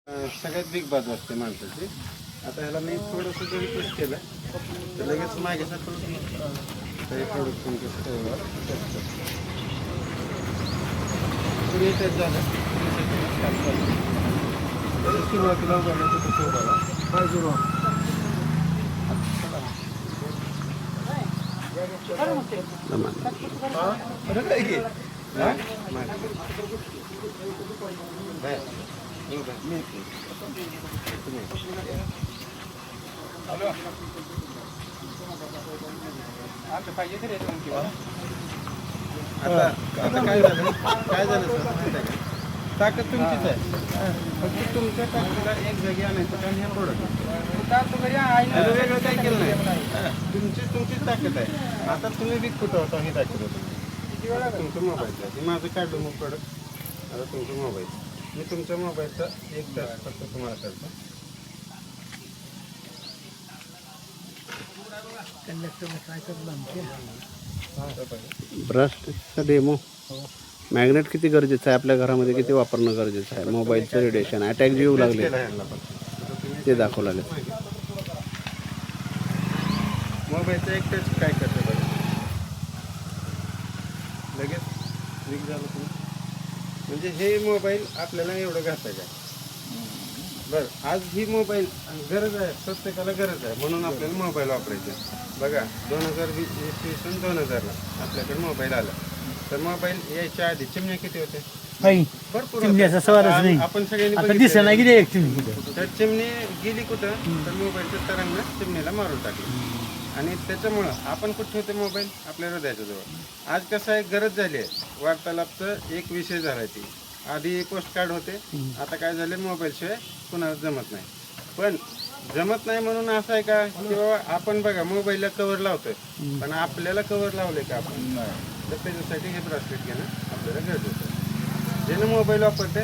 सगळ्यात बिग बाजू असते माणसाची. आता ह्याला मी थोडंसं जरी पुश केलं तर लगेच मागे सरकलं तरी प्रोडक्शन पुढे तेच झालं. सुरुवातीला उघडलं तर तो उघडला पाहिजे आता काय झालं सर माहिती आहे का, ताकद तुमचीच आहे. फक्त तुमच्या ताकदीला एक जागी आणायचं कारण हे प्रोडक्ट वेगळं काही केलं नाही. तुमचीच ताकद आहे. आता तुम्ही बी कुठं होता हे दाखवलं तुम्ही तुमचं मोबाईलचं आहे. माझं काढलं मग प्रोडक्ट. आता तुमचं मोबाईल मी तुमच्या मोबाईलचा एक तास फक्त तुम्हाला करतो. ब्रशचा डेमो. मॅग्नेट किती गरजेचं आहे आपल्या घरामध्ये, किती वापरणं गरजेचं आहे. मोबाईलचं रेडिएशन अटॅक जे येऊ लागले ते दाखवलं आले. मोबाईलचा एक टच काय करतं बघा, लगेच वीक झालं तुम्ही. म्हणजे हे मोबाईल आपल्याला एवढं घासायचं आहे. बरं, आज ही मोबाईल गरज आहे, प्रत्येकाला गरज आहे म्हणून आपल्याला मोबाईल वापरायचा. बघा 2020-2020-2000ला आपल्याकडे मोबाईल आला. तर मोबाईल यायच्या आधी चिमण्या किती होते? भरपूर होत्या. आपण सगळ्यांनी तर चिमणी गेली कुठं तर मोबाईलच्या तरंगनं चिमणीला मारून टाकली. आणि त्याच्यामुळं आपण कुठे होते मोबाईल आपल्या हृदयाच्या जवळ. आज कसं आहे, गरज झाली आहे. वार्तालापचं एक विषय झाला ती. आधी पोस्ट कार्ड होते, आता काय झाले मोबाईलशिवाय कुणाला जमत नाही. पण जमत नाही म्हणून असं आहे का की बाबा आपण बघा मोबाईलला कवर लावतोय, पण आपल्याला कवर लावले का आपण? तर त्याच्यासाठी हे ब्रासलेट घेणं आपल्याला गरजेचं आहे. ज्यानं मोबाईल वापरते